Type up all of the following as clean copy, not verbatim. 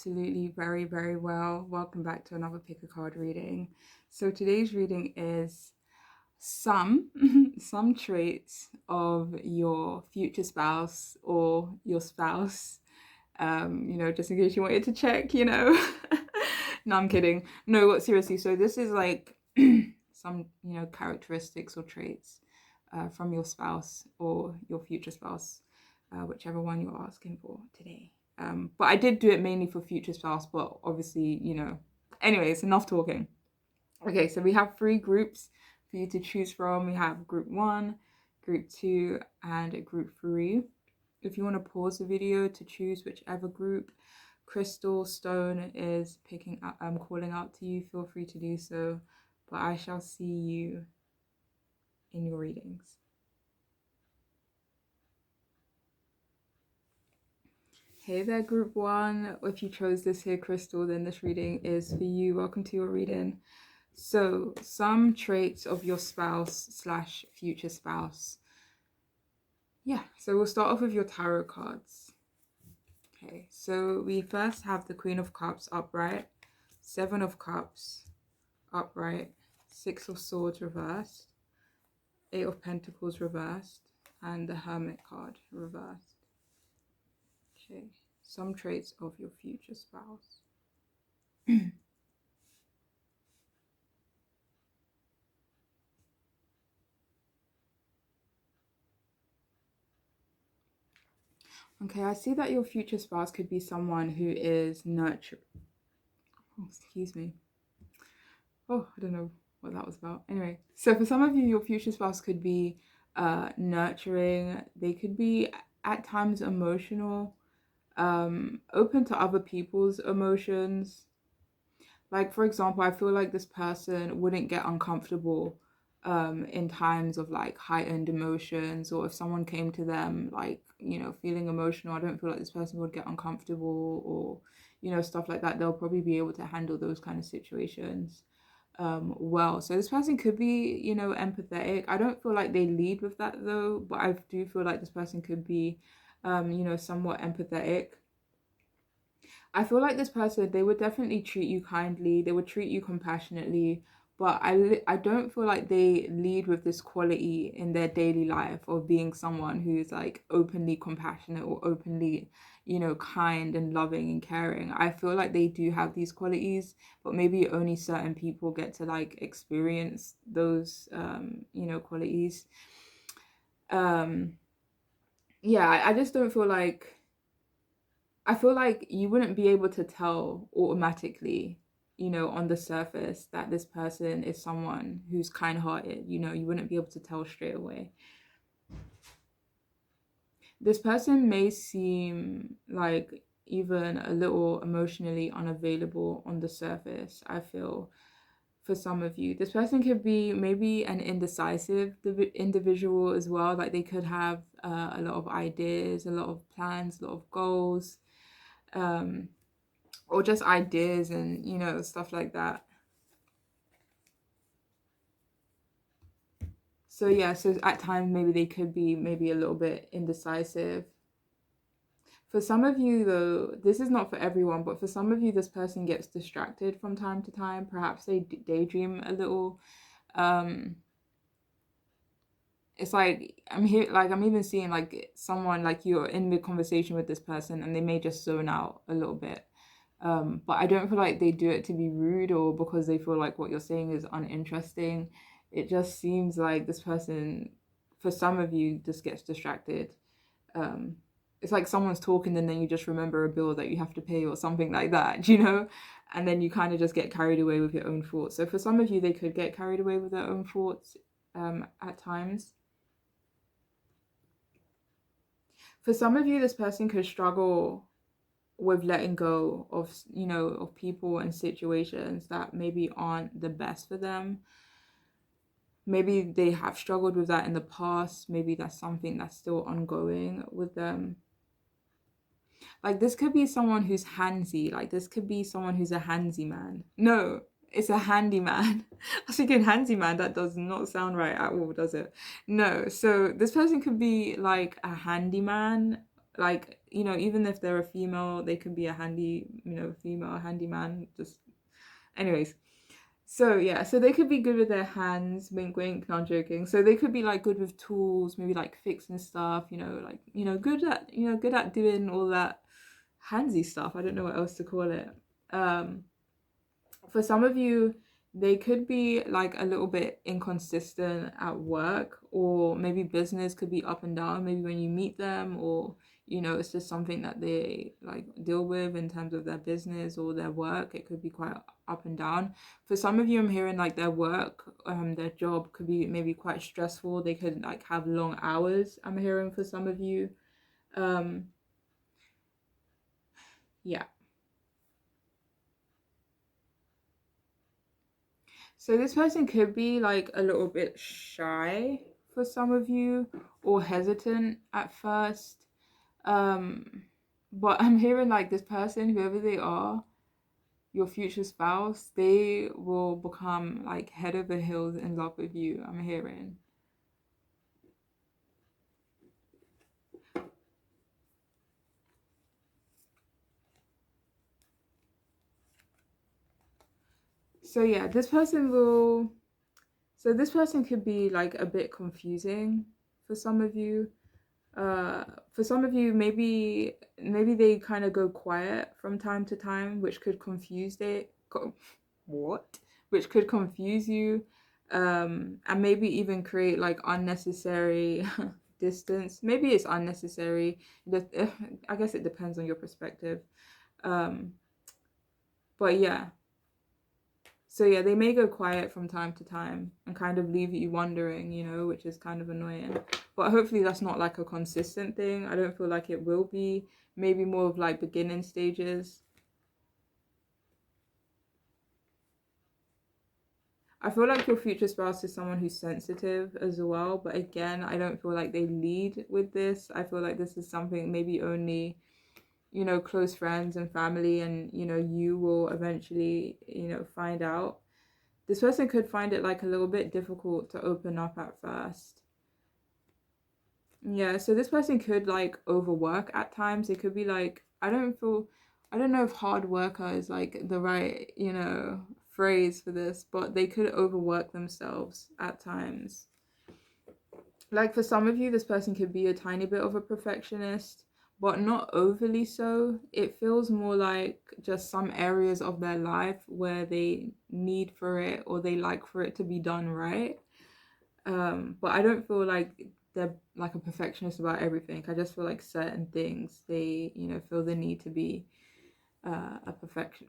absolutely very, very well. Welcome back to another pick a card reading. So today's reading is some some traits of your future spouse or your spouse. Just in case you wanted to check, No, I'm kidding. No, but seriously, so this is like some, characteristics or traits from your spouse or your future spouse, whichever one you're asking for today. But I did do it mainly for future spouse, but obviously, anyways, enough talking. Okay, so we have 3 groups for you to choose from. We have group 1, group 2, and group 3. If you want to pause the video to choose whichever group Crystal Stone is picking up, calling out to you, feel free to do so. But I shall see you in your readings. Hey there, group 1. If you chose this here, Crystal, then this reading is for you. Welcome to your reading. So, some traits of your spouse / future spouse. Yeah, so we'll start off with your tarot cards. Okay, so we first have the Queen of Cups upright, 7 of Cups upright, 6 of Swords reversed, 8 of Pentacles reversed, and the Hermit card reversed. Okay, some traits of your future spouse. Okay, I see that your future spouse could be someone who is nurturing. Oh, excuse me. Oh, I don't know what that was about. Anyway, so for some of you, your future spouse could be nurturing. They could be at times emotional, open to other people's emotions. Like, for example, I feel like this person wouldn't get uncomfortable in times of like heightened emotions, or if someone came to them like, feeling emotional, I don't feel like this person would get uncomfortable, or stuff like that. They'll probably be able to handle those kind of situations well. So this person could be, empathetic. I don't feel like they lead with that though, but I do feel like this person could be somewhat empathetic. I feel like this person, they would definitely treat you kindly, they would treat you compassionately, but I don't feel like they lead with this quality in their daily life of being someone who's like openly compassionate or openly, kind and loving and caring. I feel like they do have these qualities, but maybe only certain people get to like experience those, qualities. Yeah, I just don't feel like, I feel like you wouldn't be able to tell automatically, on the surface that this person is someone who's kind-hearted. You wouldn't be able to tell straight away. This person may seem like even a little emotionally unavailable on the surface, I feel, for some of you. This person could be maybe an indecisive individual as well. Like they could have a lot of ideas, a lot of plans, a lot of goals. Or just ideas and stuff like that. So yeah, so at times maybe they could be maybe a little bit indecisive. For some of you though, this is not for everyone, but for some of you, this person gets distracted from time to time. Perhaps they daydream a little. It's like I'm even seeing like someone, like you're in the conversation with this person and they may just zone out a little bit. But I don't feel like they do it to be rude or because they feel like what you're saying is uninteresting. It just seems like this person, for some of you, just gets distracted. It's like someone's talking and then you just remember a bill that you have to pay or something like that, and then you kind of just get carried away with your own thoughts. So for some of you, they could get carried away with their own thoughts at times. For some of you, this person could struggle with letting go of of people and situations that maybe aren't the best for them. Maybe they have struggled with that in the past. Maybe that's something that's still ongoing with them. Like this could be someone who's handsy. Like this could be someone who's a handsy man. No, it's a handyman. I was thinking handsy man. That does not sound right at all, does it? No. So this person could be like a handyman. Like you know, even if they're a female, they could be a handy, you know, female handyman. Just, anyways. So yeah, so they could be good with their hands, wink wink, not joking. So they could be like good with tools, maybe like fixing stuff, you know, like, you know, good at doing all that handsy stuff. I don't know what else to call it. Um, for some of you, they could be like a little bit inconsistent at work, or maybe business could be up and down, maybe when you meet them, or you know, it's just something that they like deal with in terms of their business or their work. It could be quite up and down. For some of you, I'm hearing like their work, their job could be maybe quite stressful. They could like have long hours, I'm hearing for some of you. um yeah. So this person could be like a little bit shy for some of you, or hesitant at first. Um, but I'm hearing like this person, whoever they are, your future spouse, they will become like head over heels in love with you, I'm hearing. So yeah, this person could be like a bit confusing for some of you. For some of you, maybe they kind of go quiet from time to time, which could what which could confuse you, and maybe even create like unnecessary distance. Maybe it's unnecessary. I guess it depends on your perspective. um but yeah, so yeah, they may go quiet from time to time and kind of leave you wondering, you know, which is kind of annoying. But hopefully that's not like a consistent thing. I don't feel like it will be. Maybe more of like beginning stages. I feel like your future spouse is someone who's sensitive as well, but again, I don't feel like they lead with this. I feel like this is something maybe only, you know, close friends and family, and you know, you will eventually, you know, find out. This person could find it like a little bit difficult to open up at first. Yeah, so this person could like overwork at times. It could be like, I don't know if hard worker is like the right, you know, phrase for this, but they could overwork themselves at times. Like for some of you, this person could be a tiny bit of a perfectionist, but not overly so. It feels more like just some areas of their life where they need for it, or they like for it to be done right. But I don't feel like they're like a perfectionist about everything. I just feel like certain things they, you know, feel the need to be a perfection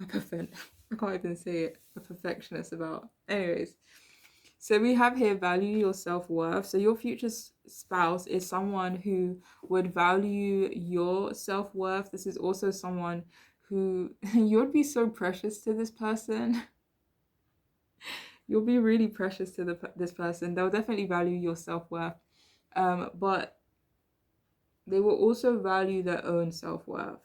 a perfect I can't even say it, a perfectionist about. Anyways, so we have here value your self-worth. So your future spouse is someone who would value your self-worth. This is also someone who you would be so precious to this person. You'll be really precious to this person. They'll definitely value your self-worth. But they will also value their own self-worth,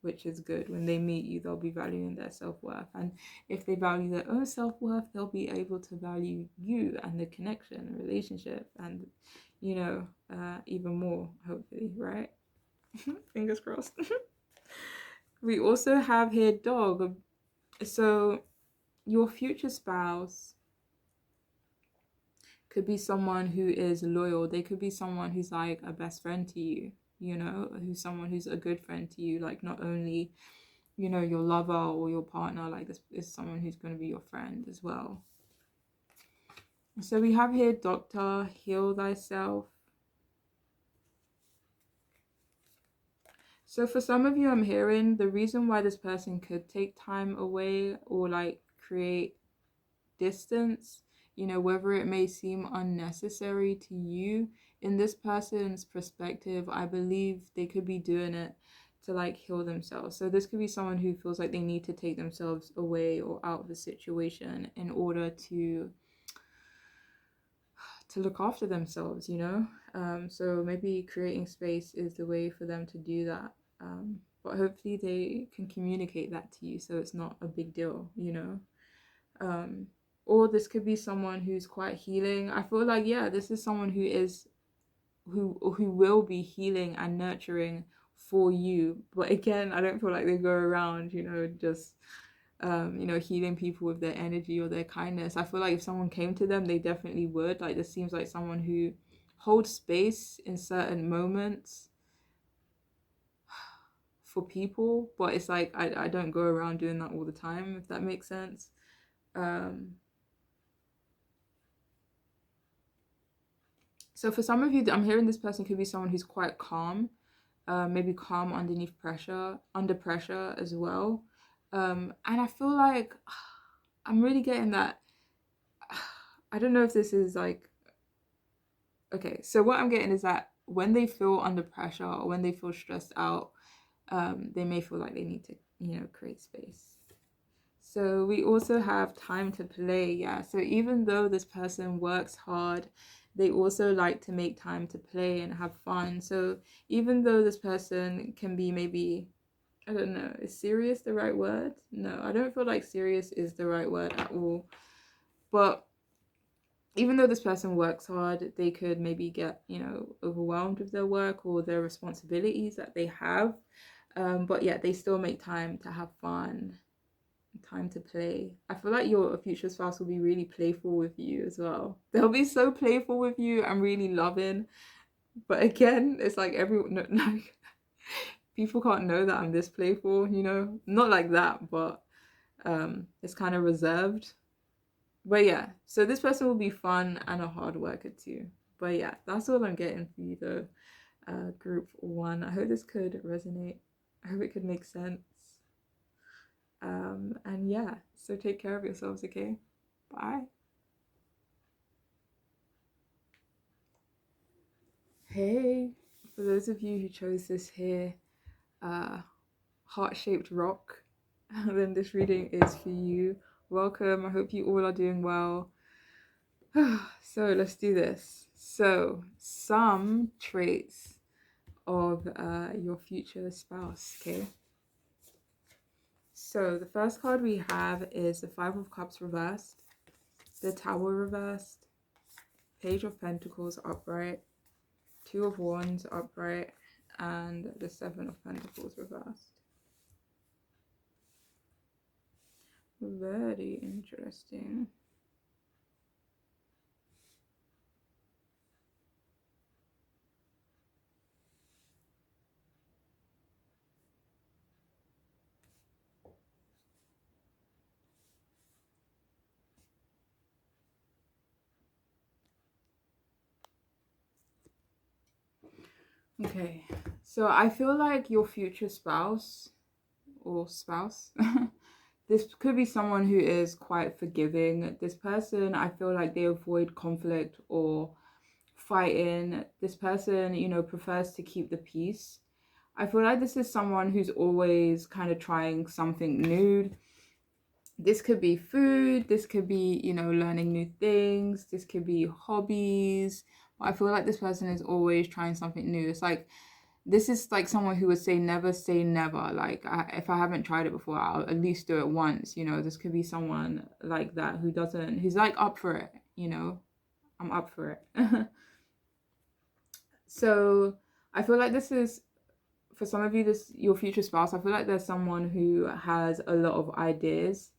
which is good. When they meet you, they'll be valuing their self-worth. And if they value their own self-worth, they'll be able to value you and the connection and relationship, and, you know, even more, hopefully, right? Fingers crossed. We also have here dog. So your future spouse could be someone who is loyal. They could be someone who's like a best friend to you, you know, who's someone who's a good friend to you, like not only, you know, your lover or your partner. Like this is someone who's going to be your friend as well. So we have here doctor, heal thyself. So for some of you, I'm hearing the reason why this person could take time away or like create distance, you know, whether it may seem unnecessary to you, in this person's perspective, I believe they could be doing it to like heal themselves. So this could be someone who feels like they need to take themselves away or out of the situation in order to look after themselves, you know. So maybe creating space is the way for them to do that. But hopefully they can communicate that to you so it's not a big deal, you know. Or this could be someone who's quite healing. I feel like, yeah, this is someone who is who will be healing and nurturing for you. But again, I don't feel like they go around, just healing people with their energy or their kindness. I feel like if someone came to them, they definitely would. Like, this seems like someone who holds space in certain moments for people, but it's like I don't go around doing that all the time, if that makes sense. So for some of you, I'm hearing this person could be someone who's quite calm, maybe calm under pressure as well. And I feel like I'm really getting that. I don't know if this is like, okay, so what I'm getting is that when they feel under pressure or when they feel stressed out, they may feel like they need to, create space. So we also have time to play. Yeah. So even though this person works hard, they also like to make time to play and have fun. So even though this person can be maybe, I don't know, is serious the right word? No, I don't feel like serious is the right word at all. But even though this person works hard, they could maybe get, overwhelmed with their work or their responsibilities that they have. But yeah, they still make time to have fun, time to play. I feel like your future spouse will be really playful with you as well. They'll be so playful with you and really loving. But again, it's like like people can't know that I'm this playful, Not like that, but it's kind of reserved. But yeah, so this person will be fun and a hard worker too. But yeah, that's all I'm getting for you though. Group 1. I hope this could resonate. I hope it could make sense. And yeah, so take care of yourselves, okay? Bye. Hey, for those of you who chose this here heart-shaped rock, then this reading is for you. Welcome. I hope you all are doing well. So let's do this. So some traits of your future spouse, okay? So the first card we have is the 5 of Cups reversed, the Tower reversed, Page of Pentacles upright, 2 of Wands upright, and the 7 of Pentacles reversed. Very interesting. Okay, so I feel like your future spouse or spouse this could be someone who is quite forgiving. This person, I feel like they avoid conflict or fighting. This person, prefers to keep the peace. I feel like this is someone who's always kind of trying something new. This could be food, this could be, learning new things, this could be hobbies. But I feel like this person is always trying something new. It's like, this is like someone who would say never. Like, if I haven't tried it before, I'll at least do it once. This could be someone like that who's like up for it. I'm up for it. So I feel like this is, for some of you, this your future spouse. I feel like there's someone who has a lot of ideas.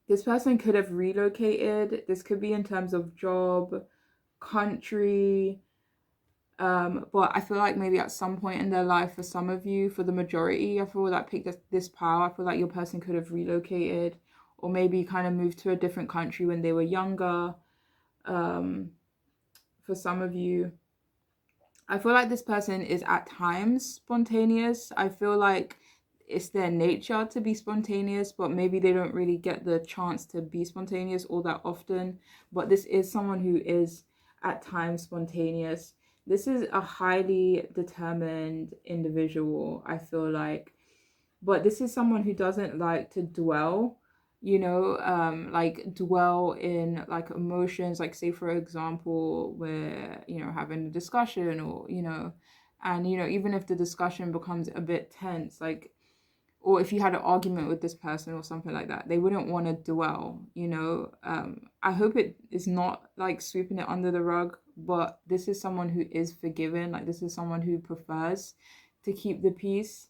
This person could have relocated. This could be in terms of job, country. But I feel like maybe at some point in their life, for some of you, for the majority, I feel that picked this power. I feel like your person could have relocated or maybe kind of moved to a different country when they were younger. For some of you, I feel like this person is at times spontaneous. I feel like it's their nature to be spontaneous, but maybe they don't really get the chance to be spontaneous all that often. But this is someone who is at times spontaneous. This is a highly determined individual, I feel like. But this is someone who doesn't like to dwell, like dwell in like emotions. Like, say for example, we're, having a discussion or, and, even if the discussion becomes a bit tense, like, or if you had an argument with this person or something like that, they wouldn't want to dwell, I hope it is not like sweeping it under the rug, but this is someone who is forgiving. Like, this is someone who prefers to keep the peace.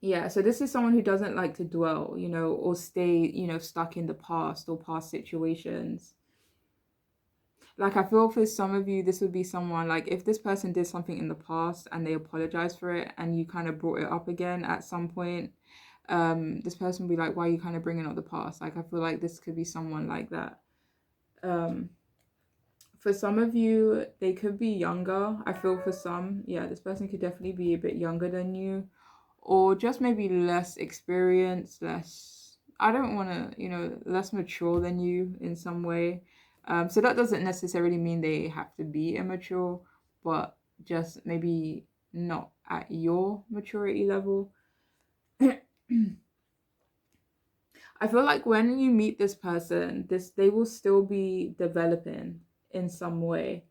Yeah, so this is someone who doesn't like to dwell, or stay, stuck in the past or past situations. Like, I feel for some of you, this would be someone, like, if this person did something in the past and they apologize for it and you kind of brought it up again at some point, this person would be like, why are you kind of bringing up the past? Like, I feel like this could be someone like that. For some of you, they could be younger. I feel for some, yeah, this person could definitely be a bit younger than you, or just maybe less experienced, I don't want to, less mature than you in some way. So that doesn't necessarily mean they have to be immature, but just maybe not at your maturity level. I feel like when you meet this person, they will still be developing in some way.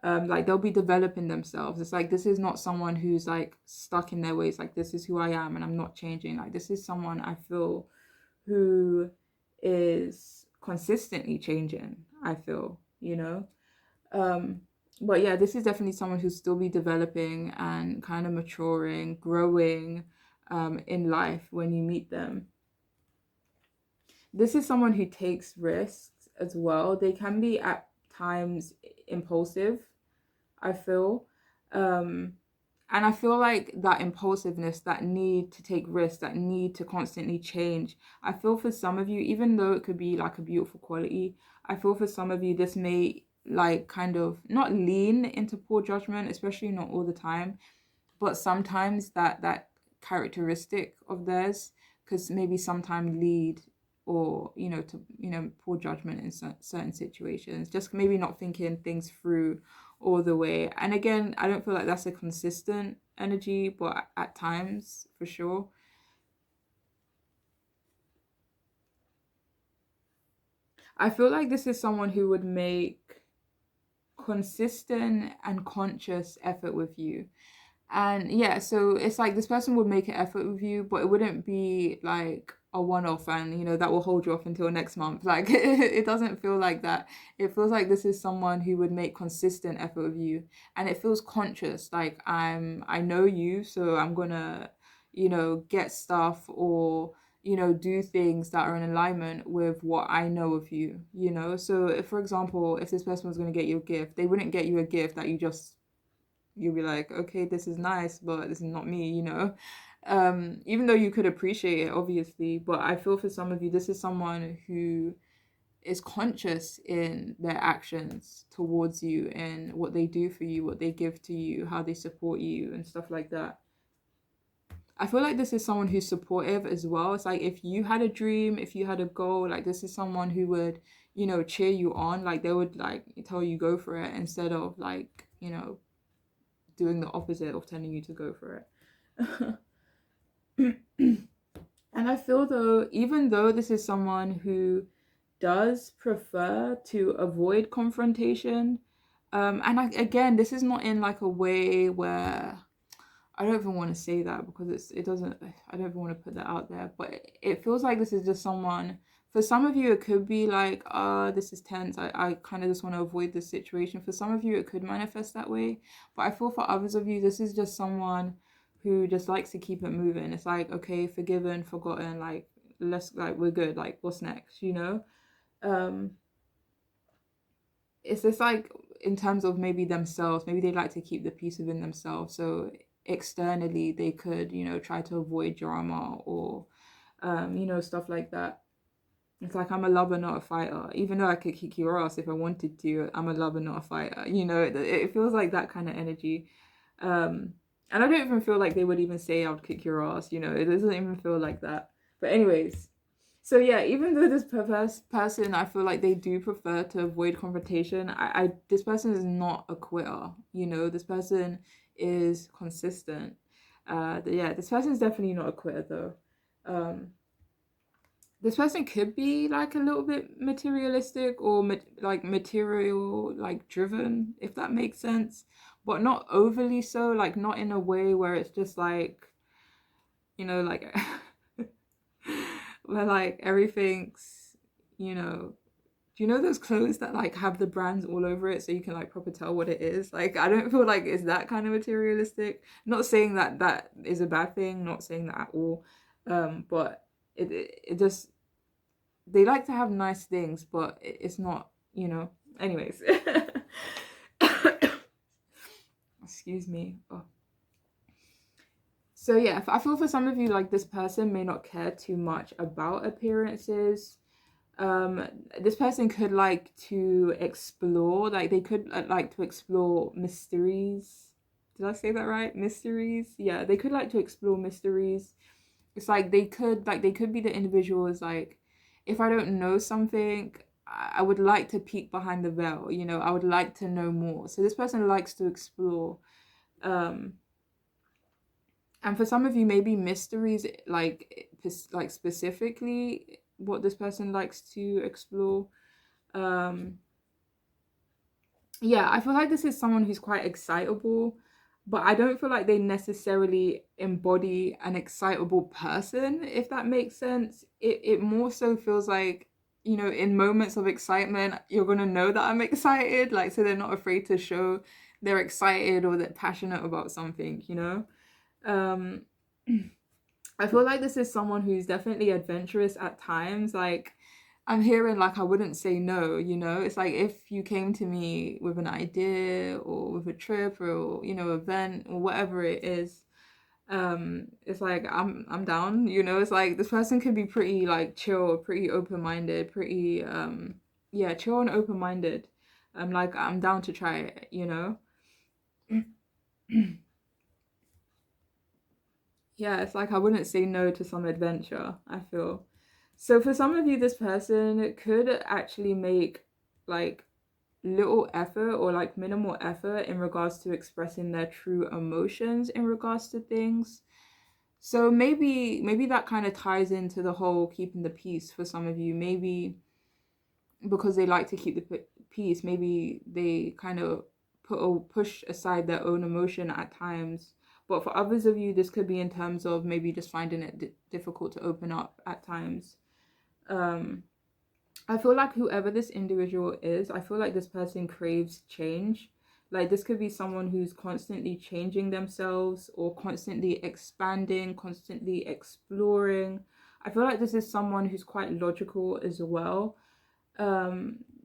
Like, they'll be developing themselves. It's like, this is not someone who's like stuck in their ways. Like, this is who I am and I'm not changing. Like, this is someone I feel who is consistently changing, I feel, but yeah, this is definitely someone who'll still be developing and kind of maturing, growing in life when you meet them. This is someone who takes risks as well. They can be at times impulsive, I feel. And I feel like that impulsiveness, that need to take risks, that need to constantly change, I feel for some of you, even though it could be like a beautiful quality, I feel for some of you, this may like kind of not lean into poor judgment, especially not all the time, but sometimes that characteristic of theirs could maybe sometimes lead or to poor judgment in certain situations, just maybe not thinking things through all the way. And again, I don't feel like that's a consistent energy, but at times for sure. I feel like this is someone who would make consistent and conscious effort with you. And yeah, so it's like this person would make an effort with you, but it wouldn't be like a one-off and that will hold you off until next month. Like, it doesn't feel like that. It feels like this is someone who would make consistent effort with you, and it feels conscious. Like, I know you, so I'm gonna get stuff or do things that are in alignment with what I know of you. So if, for example, if this person was going to get you a gift, they wouldn't get you a gift that you'll be like, okay, this is nice, but this is not me, even though you could appreciate it, obviously. But I feel for some of you, this is someone who is conscious in their actions towards you and what they do for you, what they give to you, how they support you and stuff like that. I feel like this is someone who's supportive as well. It's like, if you had a dream, if you had a goal, like, this is someone who would cheer you on. Like, they would like tell you go for it instead of like doing the opposite of telling you to go for it. And I feel, though, even though this is someone who does prefer to avoid confrontation, again, this is not in like a way where, I don't even want to say that because I don't even want to put that out there, but it feels like this is just someone, for some of you, it could be like, this is tense. I kind of just want to avoid this situation. For some of you, it could manifest that way. But I feel for others of you, this is just someone who just likes to keep it moving. It's like, okay, forgiven, forgotten, like, we're good. Like, what's next, It's just like, in terms of maybe themselves, maybe they like to keep the peace within themselves. So externally, they could, try to avoid drama or, stuff like that. It's like, I'm a lover, not a fighter. Even though I could kick your ass if I wanted to, I'm a lover, not a fighter. It feels like that kind of energy. And I don't even feel like they would even say I would kick your ass. It doesn't even feel like that. But anyways, so yeah, even though this person, I feel like they do prefer to avoid confrontation, this person is not a quitter. This person is consistent. Yeah, this person is definitely not a quitter, though. This person could be like a little bit materialistic or like material, like driven, if that makes sense, but not overly so, like not in a way where it's just like, like where like everything's, Do you know those clothes that like have the brands all over it so you can like proper tell what it is? Like I don't feel like it's that kind of materialistic. Not saying that that is a bad thing, not saying that at all. But it just, they like to have nice things, but it's not, you know. Anyways. Excuse me. Oh. So yeah, I feel for some of you like this person may not care too much about appearances. This person could like to explore, like they could like to explore mysteries. Did I say that right? Mysteries? Yeah, they could like to explore mysteries. It's like they could be the individuals like, if I don't know something, I would like to peek behind the veil, you know, I would like to know more. So this person likes to explore. And for some of you, maybe mysteries, like specifically what this person likes to explore. Yeah, I feel like this is someone who's quite excitable, but I don't feel like they necessarily embody an excitable person, if that makes sense. It more so feels like, you know, in moments of excitement, you're gonna know that I'm excited, like, so they're not afraid to show they're excited or they're passionate about something, you know? Um, I feel like this is someone who's definitely adventurous at times. Like, I'm hearing like I wouldn't say no, you know? It's like if you came to me with an idea or with a trip or, you know, event or whatever it is, it's like I'm down, you know? It's like this person could be pretty like chill, pretty open-minded, pretty yeah, chill and open-minded. Like I'm down to try it, you know? Yeah, it's like I wouldn't say no to some adventure, I feel. So for some of you, this person could actually make like little effort or like minimal effort in regards to expressing their true emotions in regards to things. So maybe that kind of ties into the whole keeping the peace for some of you. Maybe because they like to keep the peace, maybe they kind of put or push aside their own emotion at times. But for others of you, this could be in terms of maybe just finding it difficult to open up at times. um I feel like whoever this individual is, I feel like this person craves change. Like this could be someone who's constantly changing themselves or constantly expanding, constantly exploring. I feel like this is someone who's quite logical as well.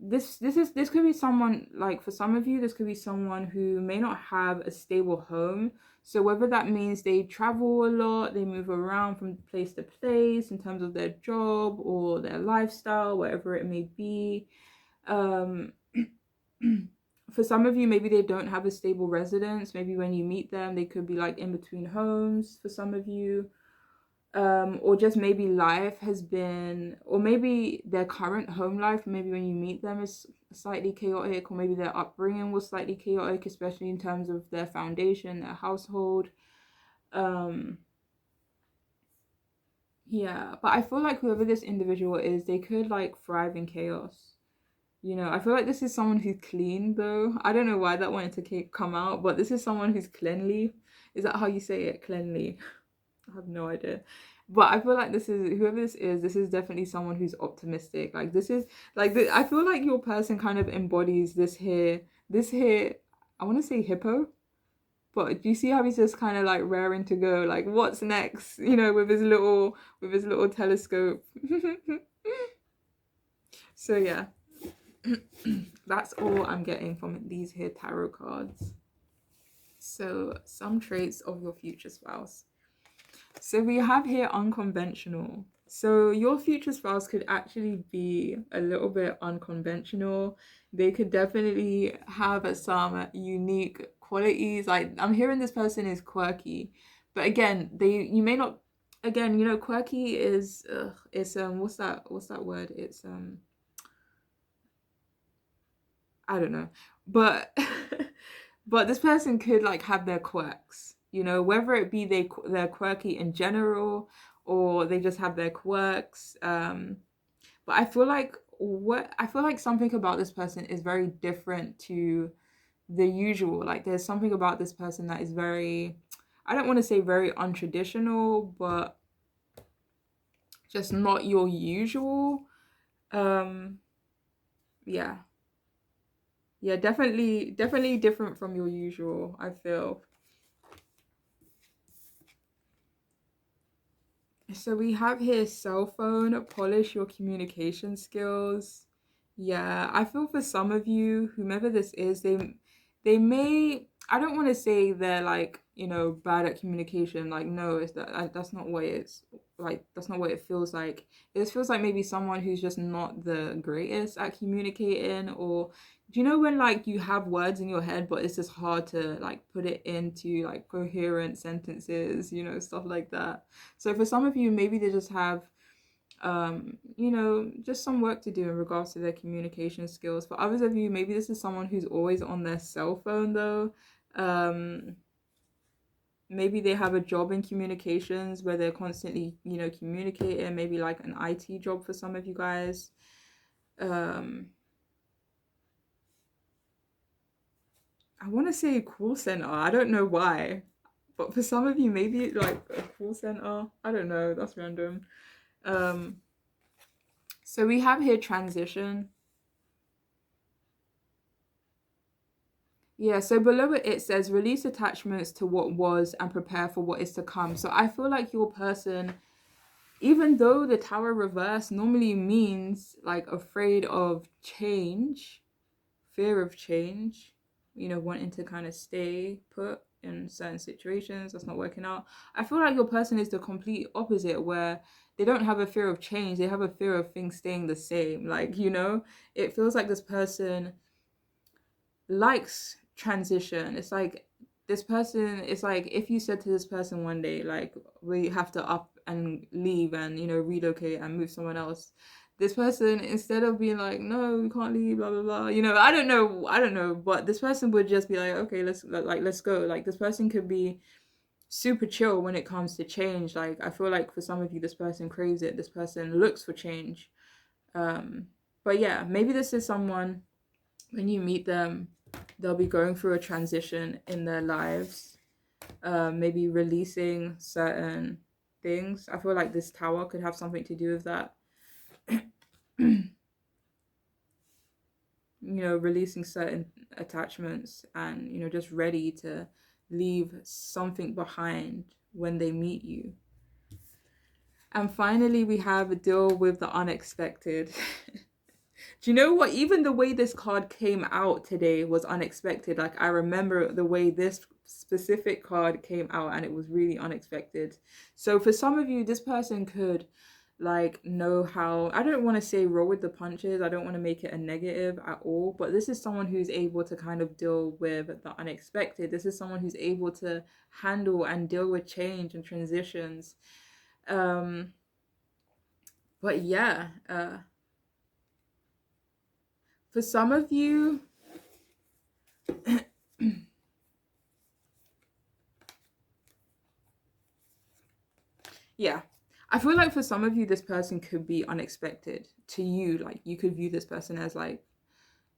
This could be someone, like for some of you this could be someone who may not have a stable home. So whether that means they travel a lot, they move around from place to place in terms of their job or their lifestyle, whatever it may be. um for some of you, maybe they don't have a stable residence. Maybe when you meet them they could be like in between homes for some of you. Or just maybe life has been, or maybe their current home life, maybe when you meet them is slightly chaotic, or maybe their upbringing was slightly chaotic, especially in terms of their foundation, their household. Um, yeah, but I feel like whoever this individual is, they could like thrive in chaos. You know, I feel like this is someone who's clean though. I don't know why that wanted to come out, but this is someone who's cleanly. Is that how you say it? Cleanly. I have no idea. But I feel like this is, whoever this is definitely someone who's optimistic. Like this is like I feel like your person kind of embodies this here, I want to say hippo, but do you see how he's just kind of like raring to go, like what's next, you know, with his little telescope. So yeah. That's all I'm getting from these here tarot cards. So some traits of your future spouse. So we have here unconventional. So your future spouse could actually be a little bit unconventional. They could definitely have some unique qualities. Like I'm hearing this person is quirky, but again, you may not. Again, you know, quirky is it's what's that word? It's I don't know, but but this person could like have their quirks, you know, whether it be they're quirky in general or they just have their quirks. But I feel like something about this person is very different to the usual. Like there's something about this person that is very, I don't want to say very untraditional, but just not your usual. Um Yeah. Yeah, definitely different from your usual, I feel. So we have here cell phone, polish your communication skills. Yeah, I feel for some of you, whomever this is, they may, I don't want to say they're like, bad at communication. Like, no, that's not what it's like. That's not what it feels like. It feels like maybe someone who's just not the greatest at communicating, or do you know when like you have words in your head, but it's just hard to like put it into like coherent sentences, stuff like that. So for some of you, maybe they just have, just some work to do in regards to their communication skills. For others of you, maybe this is someone who's always on their cell phone though. Um, Maybe they have a job in communications where they're constantly, communicating. Maybe like an IT job for some of you guys. Um, I want to say call center. I don't know why, but for some of you, maybe like a call center. I don't know. That's random. Um, so we have here transition. Yeah, so below it says release attachments to what was and prepare for what is to come. So I feel like your person, even though the tower reverse normally means like afraid of change, fear of change, wanting to kind of stay put in certain situations that's not working out. I feel like your person is the complete opposite, where they don't have a fear of change, they have a fear of things staying the same. Like, it feels like this person likes transition. It's like this person, it's like if you said to this person one day, like, we have to up and leave and, relocate and move someone else. This person, instead of being like, no, we can't leave, blah blah blah, I don't know, but this person would just be like, okay, let's go. Like, this person could be super chill when it comes to change. Like, I feel like for some of you, this person craves it. This person looks for change. But yeah, maybe this is someone, when you meet them, they'll be going through a transition in their lives, maybe releasing certain things. I feel like this tower could have something to do with that. Releasing certain attachments and, just ready to leave something behind when they meet you. And finally, we have deal with the unexpected. Do you know what? Even the way this card came out today was unexpected. Like, I remember the way this specific card came out, and it was really unexpected. So for some of you, this person could like know how, I don't want to say roll with the punches. I don't want to make it a negative at all, but this is someone who's able to kind of deal with the unexpected. This is someone who's able to handle and deal with change and transitions. But yeah, for some of you, yeah, I feel like for some of you, this person could be unexpected to you. Like, you could view this person as like,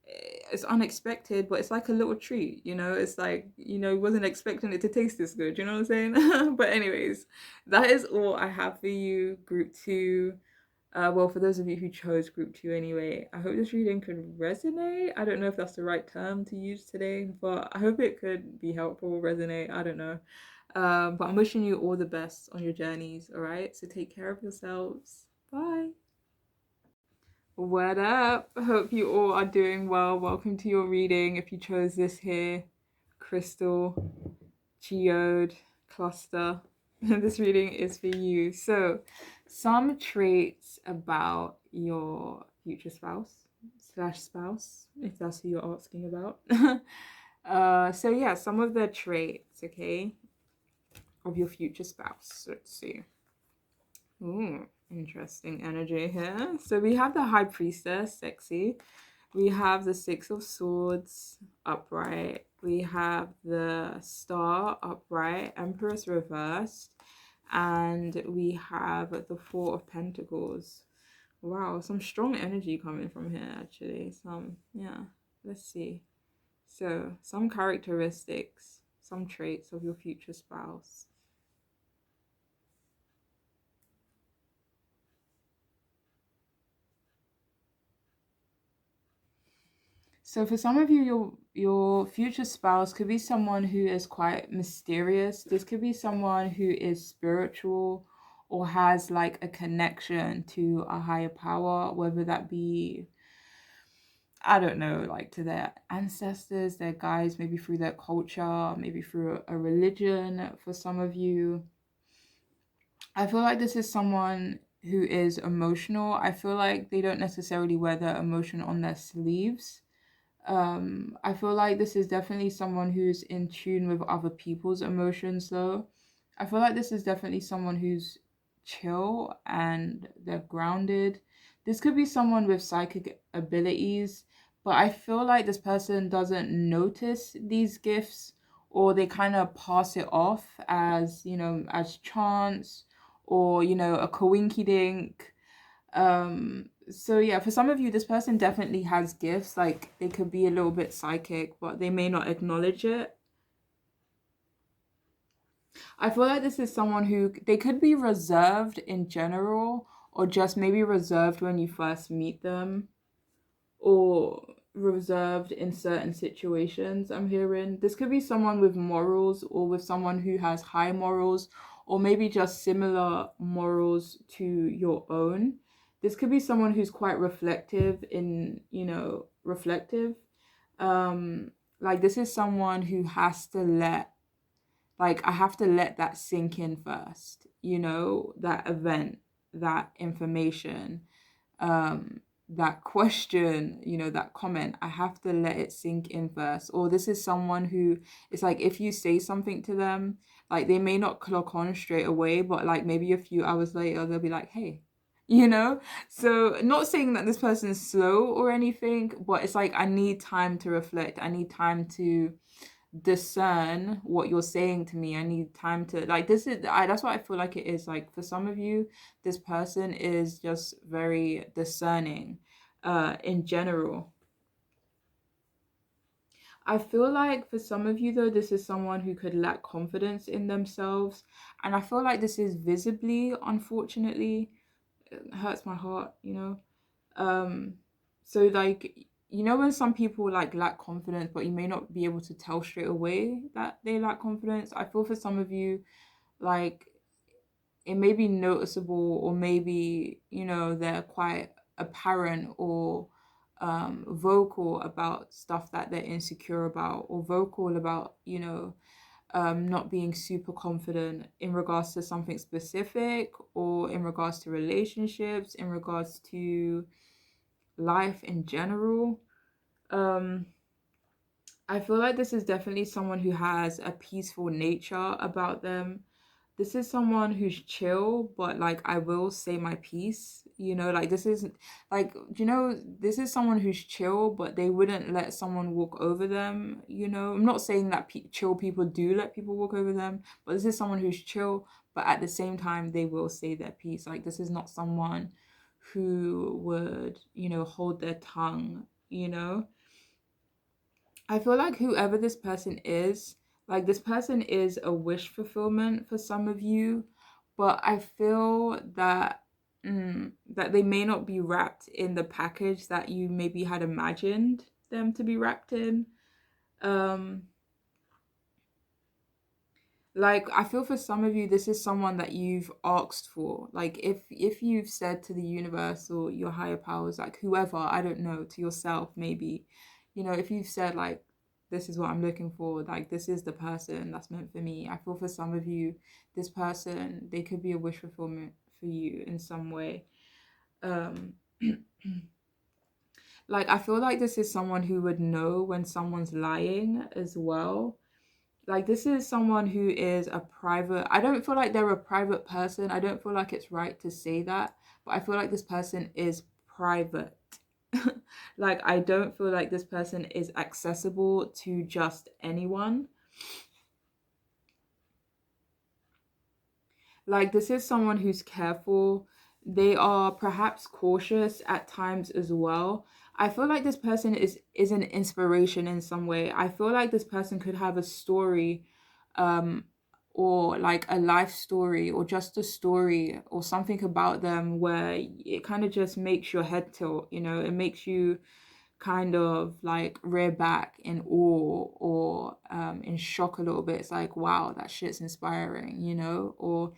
it's unexpected, but it's like a little treat, it's like, wasn't expecting it to taste this good, you know what I'm saying? But anyways, that is all I have for you, group 2. Well, for those of you who chose group 2 anyway, I hope this reading could resonate. I don't know if that's the right term to use today, but I hope it could be helpful, resonate, I don't know. But I'm wishing you all the best on your journeys, all right? So take care of yourselves. Bye. What up? Hope you all are doing well. Welcome to your reading. If you chose this here, Crystal, Geode, Cluster, this reading is for you. So, some traits about your future spouse, if that's who you're asking about. So yeah, some of the traits, okay, of your future spouse. Let's see. Ooh, interesting energy here. So we have the High Priestess, sexy. We have the Six of Swords, upright. We have the Star, upright. Empress, reversed. And we have the Four of Pentacles. Wow, some strong energy coming from here, actually. Yeah, let's see. So, some characteristics, some traits of your future spouse. So for some of you, your future spouse could be someone who is quite mysterious. This could be someone who is spiritual or has like a connection to a higher power, whether that be, I don't know, like to their ancestors, their guides, maybe through their culture, maybe through a religion for some of you. I feel like this is someone who is emotional. I feel like they don't necessarily wear their emotion on their sleeves. I feel like this is definitely someone who's in tune with other people's emotions, though. I feel like this is definitely someone who's chill and they're grounded. This could be someone with psychic abilities, but I feel like this person doesn't notice these gifts, or they kind of pass it off as, as chance, or, a coinky dink. So yeah, for some of you, this person definitely has gifts. Like they could be a little bit psychic, but they may not acknowledge it. I feel like this is someone who they could be reserved in general, or just maybe reserved when you first meet them, or reserved in certain situations. I'm hearing this could be someone with morals, or with someone who has high morals, or maybe just similar morals to your own. This could be someone who's quite reflective reflective. Like this is someone who has to let, like, I have to let that sink in first, that event, that information, um that question, that comment. I have to let it sink in first. Or this is someone who, it's like if you say something to them, like they may not clock on straight away, but like maybe a few hours later they'll be like, hey, so not saying that this person is slow or anything, but it's like I need time to reflect. I need time to discern what you're saying to me. I need time to, like, that's what I feel like it is. Like for some of you, this person is just very discerning in general. I feel like for some of you though, this is someone who could lack confidence in themselves, and I feel like this is visibly, unfortunately. It hurts my heart. um so like, when some people like lack confidence, but you may not be able to tell straight away that they lack confidence. I feel for some of you, like, it may be noticeable, or maybe they're quite apparent, or vocal about stuff that they're insecure about, or vocal about not being super confident in regards to something specific, or in regards to relationships, in regards to life in general. Um, I feel like this is definitely someone who has a peaceful nature about them. This is someone who's chill, but like I will say my piece. Like this is like, this is someone who's chill, but they wouldn't let someone walk over them. I'm not saying that chill people do let people walk over them, but this is someone who's chill, but at the same time they will say their piece. Like this is not someone who would, hold their tongue. I feel like whoever this person is, like this person is a wish fulfillment for some of you, but I feel that that they may not be wrapped in the package that you maybe had imagined them to be wrapped in. Um, like I feel for some of you, this is someone that you've asked for. Like if you've said to the universe or your higher powers, like whoever, I don't know, to yourself maybe, if you've said like, this is what I'm looking for, like this is the person that's meant for me. I feel for some of you, this person, they could be a wish fulfillment for you in some way. um like I feel like this is someone who would know when someone's lying as well. Like this is someone who is a private, I don't feel like they're a private person. I don't feel like it's right to say that, but I feel like this person is private. Like I don't feel like this person is accessible to just anyone. Like this is someone who's careful. They are perhaps cautious at times as well. I feel like this person is an inspiration in some way. I feel like this person could have a story, um or like a life story, or just a story or something about them where it kind of just makes your head tilt. It makes you kind of like rear back in awe or in shock a little bit. It's like, wow, that shit's inspiring, you know? Or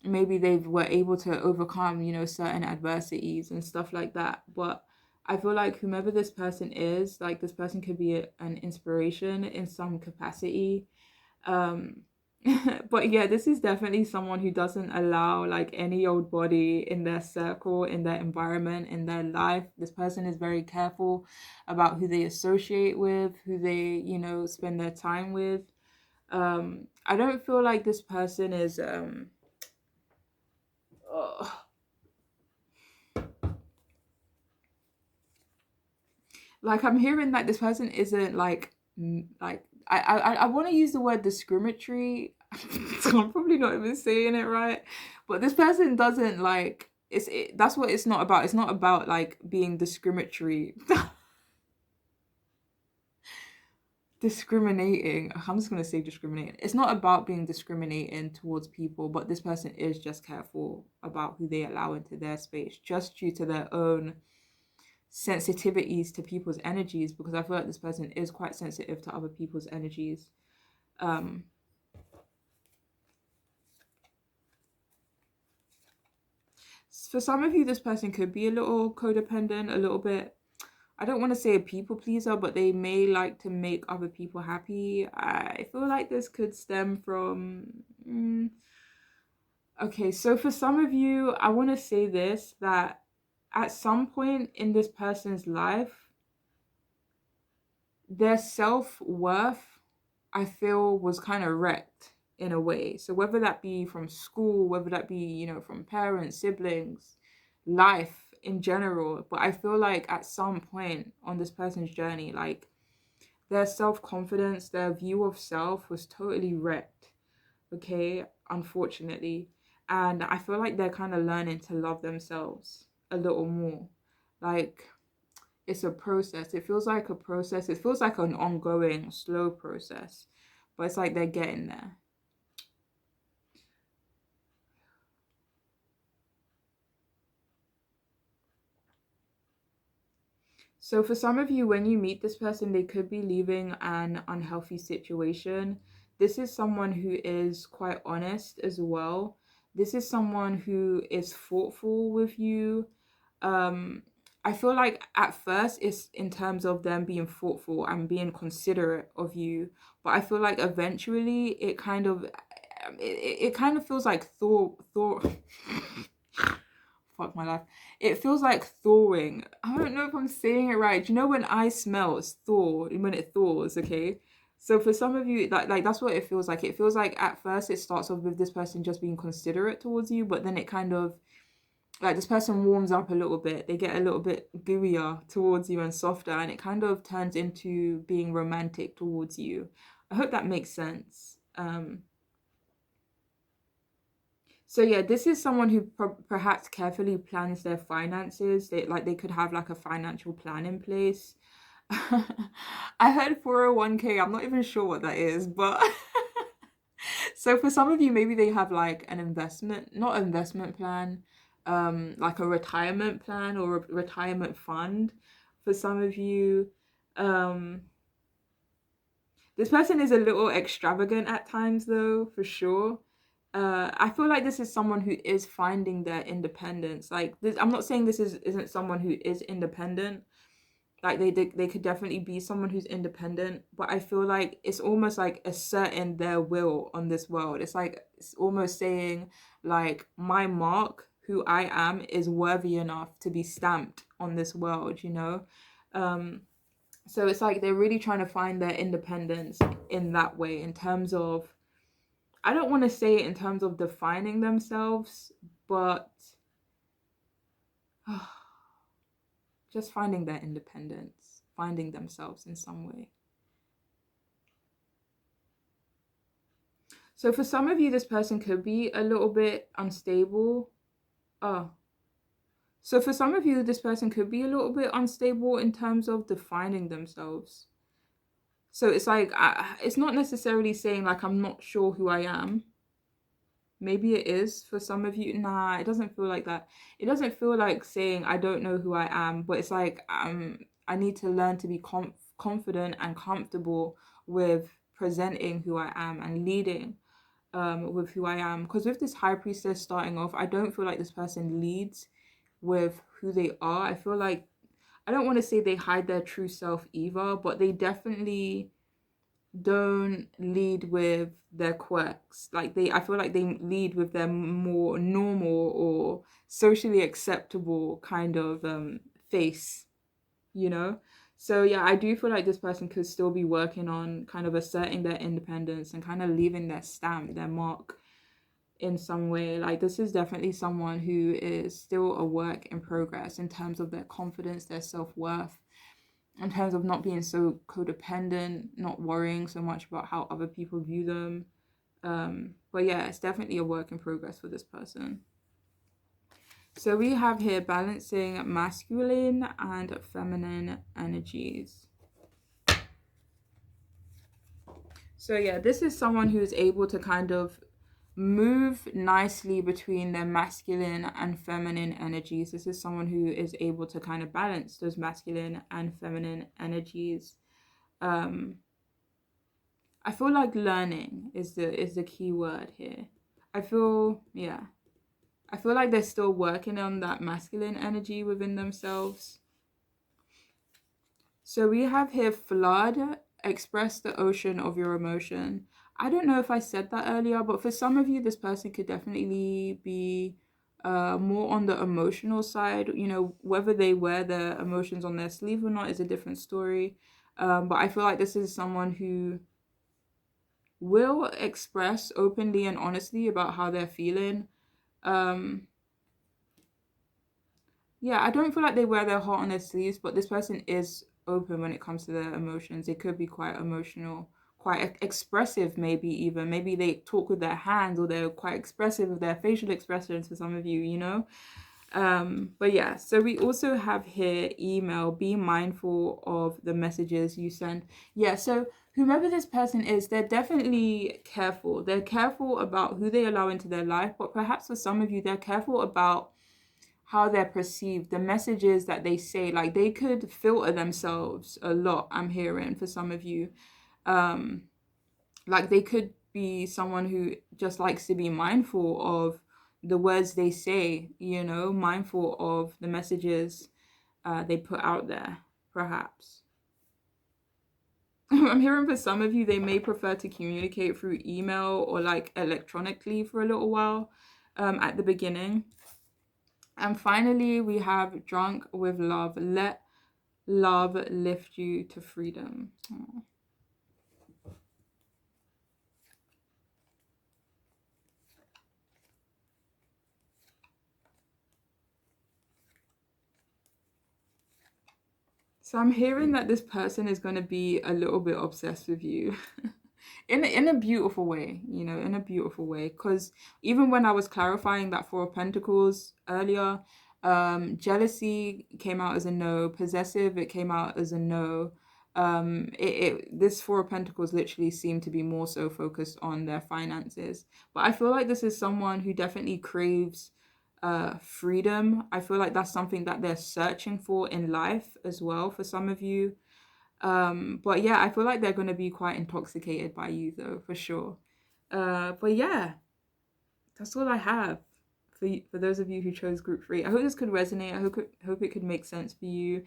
maybe they were able to overcome, you know, certain adversities and stuff like that. But I feel like whomever this person is, like this person could be an inspiration in some capacity. um but yeah, this is definitely someone who doesn't allow like any old body in their circle, in their environment, in their life. This person is very careful about who they associate with, who they, you know, spend their time with. I don't feel like this person is uh, like I'm hearing that this person isn't like like I want to use the word discriminatory. So I'm probably not even saying it right, but this person doesn't like that's what it's not about. It's not about like being discriminatory. Discriminating. I'm just gonna say discriminating. It's not about being discriminating towards people, but this person is just careful about who they allow into their space, just due to their own sensitivities to people's energies, because I feel like this person is quite sensitive to other people's energies. Um, for some of you, this person could be a little codependent, a little bit. I don't want to say a people pleaser, but they may like to make other people happy. I feel like this could stem from. Okay, so for some of you, I want to say this, that at some point in this person's life, their self-worth, I feel, was kind of wrecked in a way. So whether that be from school, whether that be, you know, from parents, siblings, life in general, but I feel like at some point on this person's journey, like their self-confidence, their view of self was totally wrecked, okay, unfortunately. And I feel like they're kind of learning to love themselves a little more. Like it's a process. It feels like a process. It feels like an ongoing, slow process, but it's like they're getting there. So for some of you, when you meet this person, they could be leaving an unhealthy situation. This is someone who is quite honest as well. This is someone who is thoughtful with you. Um, I feel like at first it's in terms of them being thoughtful and being considerate of you, but I feel like eventually it kind of feels like Thor fuck my life. It feels like thawing. I don't know if I'm saying it right. Do you know when ice melts, thaw, when it thaws, okay? So for some of you, like that's what it feels like. It feels like at first it starts off with this person just being considerate towards you, but then it kind of like this person warms up a little bit. They get a little bit gooier towards you and softer, and it kind of turns into being romantic towards you. I hope that makes sense. So yeah, this is someone who perhaps carefully plans their finances. They could have like a financial plan in place. I heard 401k. I'm not even sure what that is, but so for some of you, maybe they have like an investment, not investment plan, like a retirement plan or a retirement fund. For some of you, um, this person is a little extravagant at times, though, for sure. I feel like this is someone who is finding their independence. Like this, I'm not saying this isn't someone who is independent. Like they could definitely be someone who's independent, but I feel like it's almost like asserting their will on this world. It's like it's almost saying like my mark, who I am, is worthy enough to be stamped on this world. You know. Um, so it's like they're really trying to find their independence in that way, in terms of, I don't want to say it in terms of defining themselves, but just finding their independence, finding themselves in some way. So for some of you, this person could be a little bit unstable. Oh. So for some of you, this person could be a little bit unstable in terms of defining themselves. So it's like, it's not necessarily saying like, I'm not sure who I am. Maybe it is for some of you. Nah, it doesn't feel like that. It doesn't feel like saying I don't know who I am, but it's like I I need to learn to be confident and comfortable with presenting who I am and leading with who I am. Because with this high priestess starting off, I don't feel like this person leads with who they are. I feel like, I don't want to say they hide their true self either, but they definitely don't lead with their quirks. Like I feel like they lead with their more normal or socially acceptable kind of face, you know. So yeah, I do feel like this person could still be working on kind of asserting their independence and kind of leaving their stamp, their mark in some way. Like this is definitely someone who is still a work in progress in terms of their confidence, their self-worth, in terms of not being so codependent, not worrying so much about how other people view them. But yeah, it's definitely a work in progress for this person. So we have here balancing masculine and feminine energies. So yeah, this is someone who is able to kind of move nicely between their masculine and feminine energies. This is someone who is able to kind of balance those masculine and feminine energies. I feel like learning is the key word here. I feel like they're still working on that masculine energy within themselves. So we have here flood, express the ocean of your emotion. I don't know if I said that earlier, but for some of you, this person could definitely be more on the emotional side. You know, whether they wear their emotions on their sleeve or not is a different story. But I feel like this is someone who will express openly and honestly about how they're feeling. Yeah, I don't feel like they wear their heart on their sleeves, but this person is open when it comes to their emotions. They could be quite emotional, quite expressive, maybe even. Maybe they talk with their hands, or they're quite expressive with their facial expressions for some of you, you know? But yeah, so we also have here email, be mindful of the messages you send. Yeah, so whomever this person is, they're definitely careful. They're careful about who they allow into their life, but perhaps for some of you, they're careful about how they're perceived, the messages that they say. Like they could filter themselves a lot, I'm hearing for some of you. Like they could be someone who just likes to be mindful of the words they say, you know, mindful of the messages they put out there, perhaps. I'm hearing for some of you, they may prefer to communicate through email or like electronically for a little while at the beginning. And finally, we have drunk with love. Let love lift you to freedom. Aww. So I'm hearing that this person is going to be a little bit obsessed with you. In a beautiful way, you know, in a beautiful way. Because even when I was clarifying that Four of Pentacles earlier, jealousy came out as a no, possessive, it came out as a no. This Four of Pentacles literally seemed to be more so focused on their finances. But I feel like this is someone who definitely craves freedom. I feel like that's something that they're searching for in life as well for some of you. But yeah, I feel like they're going to be quite intoxicated by you though, for sure. But yeah, that's all I have for those of you who chose group 3. I hope this could resonate. I hope it could make sense for you.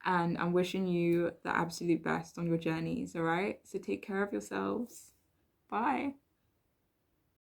And I'm wishing you the absolute best on your journeys, all right? So take care of yourselves. Bye.